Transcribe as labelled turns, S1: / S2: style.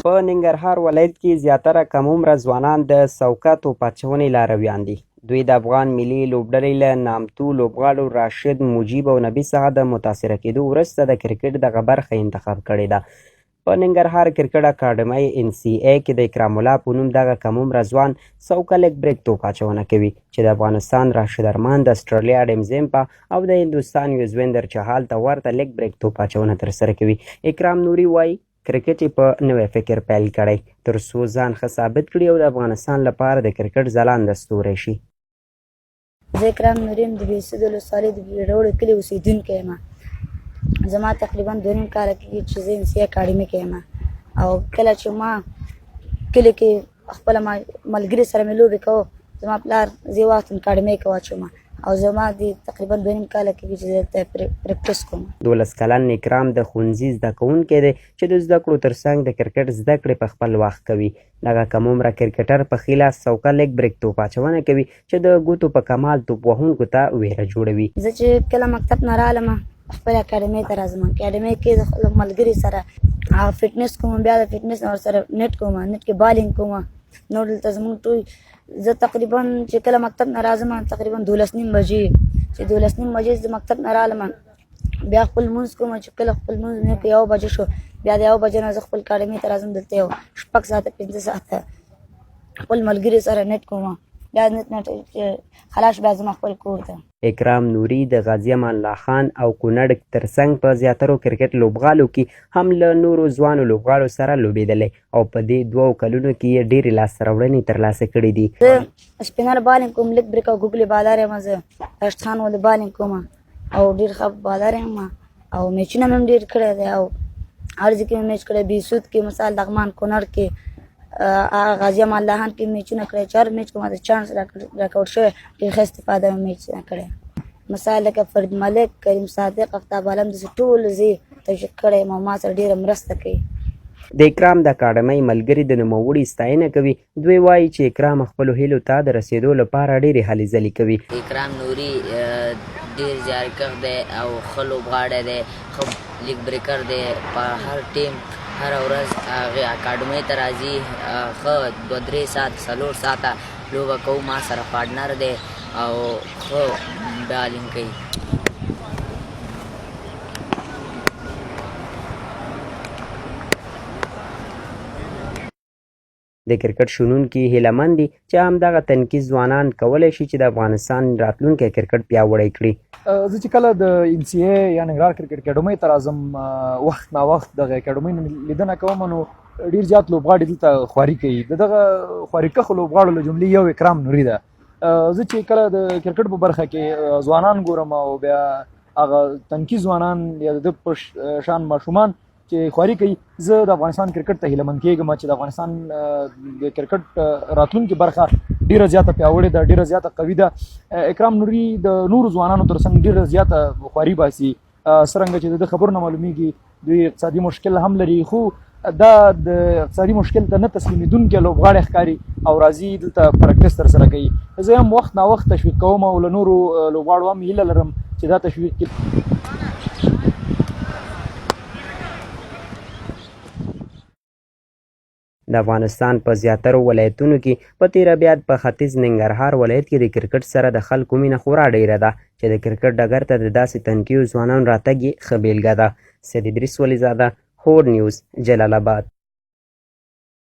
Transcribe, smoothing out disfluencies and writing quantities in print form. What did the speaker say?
S1: په ننګرهار ولایت کې زیاتره کم عمره ځوانان د سوکه توپ اچونې لارویان دي. دوی د افغان ملي لوبډلې له نامتو لوبغاړو راشد، مجیب او نبي څخه د متاثره کېدو وروسته د کرکټ دغه برخه انتخاب کړې ده. په ننګرهار کرکټ اکاډمۍ NCA کې د اکرام الله په نوم دغه کم عمره ځوان سوکه لیګ بریک توپ اچونه کوي چې د افغانستان راشد ارمان، د اسټرالیا اډم زیمپا او د هندوستان یوزویندر چهال ته ورته لیګ بریک توپ اچونه ترسره کوي. اکرام نوري وایي کرکټ یې په نوی فکر پیل کړی تر څو ځان ښه ثابت کړي او د افغانستان لپاره د کرکټ ځلانده ستوری شي.
S2: زه اکرام نوري یم، د بېسید ولسوالۍ د بیړوړو کلي اوسېدونکی یم. زما تقریبا 2.5 کاله کېږي چې زه NCA اکاډمۍ کې یم، او کله چې ما کلي کې خپله ملګري سره مې لوبې کوو، زما پلار زه یې واخلم اکاډمۍ کې واچوم، او زما د تقریبا 2.5 کاله کېږي چې زه دلته پریکټس کوم. 12
S1: کلن اکرام د ښوونځي زده کوونکی دی چې د زده کړو ترڅنګ د کرکټ زده کړې په خپل وخت کوي. دغه کم عمره کرکټر په ښي لاس سوکه لیګ بریک توپ اچونه کوي چې د ګوتو په کمال توپ وهونکو ته ویره جوړوي.
S2: زه چې کله مکتب نه رالم خپل اکاډمۍ ته راځم، اکاډمۍ کې د خپل ملګري سره فټنس کوم، بیا د فټنس نه ورسره نیټ کوم، نیټ کې بالینګ کوم. نو دلته زموږ ټول زه تقریبا چې کله مکتب نه راځم تقریبا 12:30 بجې، چې 12:30 بجې زه مکتب نه رالم، بیا خپل لمونځ کوم. چې کله خپل لمونځ مې په 1 بجې شو، بیا د 1 بجې نه زه خپل اکاډمۍ ته راځم، دلته یو 6 ساعته 5 ساعته خپل ملګري سره نیټ کوم، بیا نیټ خلاص بیا ځم خپل کور ته.
S1: اکرام نوري د غازي امان الله خان او کونړ ترڅنګ په زیاترو کرکټ لوبغالو کې هم له نورو ځوانو لوبغاړو سره لوبېدلی او په دې 2 کلونو کې یې ډېرې لاسته راوړنې ترلاسه کړې دي.
S2: زه سپینر بالینګ کوم، لیګ بریک او ګوګلي بالر یم، زه راشد خان ولې بالینګ کوم او ډېر ښه بالر یم، او میچونه مې هم ډېر کړی دی، او هر ځای کې مې میچ کړی، بېسود کې مثال لغمان، کونړ کې، غازي امان الله خان کې میچونه کړی. 4 میچ کوم د چانس راکوټ شوی، ډېر ښه استفاده مې میچ نه کړی. مثال لکه فرید ملک، کریم صادق، افتاب عالم، داسې ټول زه تشویق کړی یم او ما سره ډېره مرسته کوي.
S1: د اکرام د اکاډمۍ ملګري د نوموړي ستاینه کوي. دوی وایي چې اکرام خپلو هیلو ته د رسېدو لپاره ډېرې هلې ځلې کوي.
S3: اکرام نوري ډېر جارکښ دی او ښه لوبغاړی دی، ښه لیګ بریکر دی. په هر ټیم هره ورځ هغې اکاډمۍ ته راځي، ښه 2-3 ساعته 4 ساعته لوبه کوو، ما سره پارټنر دی او ښه بالینګ کوي.
S1: د کرکټ شنونکي هیله مند دي چې همدغه تنکي ځوانان کولی شي چې د افغانستان راتلونکی کرکټ پیاوړی کړي.
S4: زه چې کله د NCA یا ننګرهار کرکټ اکاډمۍ ته راځم، وخت نا وخت دغه اکاډمۍ نه لیدنه کوم، نو ډېر زیات لوبغاړي دلته خواري کوي. د دغه خواريکښو لوبغاړو له جملې یو اکرام نوري ده. زه چې کله د کرکټ په برخه کې ځوانان ګورم او بیا هغه تنکي ځوانان یا د په شان ماشومان چې خواري کوي، زه د افغانستان کرکټ ته هیله مند کېږم چې د افغانستان د کرکټ راتلونکي برخه ډېره زیاته پیاوړې ده، ډېره زیاته قوي ده. اکرام نوري د نورو ځوانانو ترڅنګ ډېره زیاته خواري باسي. څرنګه چې د خبرو نه معلومیږي دوی اقتصادي مشکل هم لري، خو دا د اقتصادي مشکل ته نه تسلیمیدونکي لوبغاړي ښکاري او راځي دلته پریکټس ترسره کوي. زه هم وخت نا وخت تشویق کوم او له نورو لوبغاړو هم هیله لرم چې دا تشویق کړي.
S1: د افغانستان په زیاترو ولایتونو کې په تیره بیا په ختیځ ننګرهار ولایت کې د کرکټ سره د خلکو مینه خورا ډیره ده چې د کرکټ ډګر ته د داسې تنکیو ځوانانو راتګ یې ښه بیلګه ده. سید ادریس ولیزاده، هور نیوز، جلال آباد.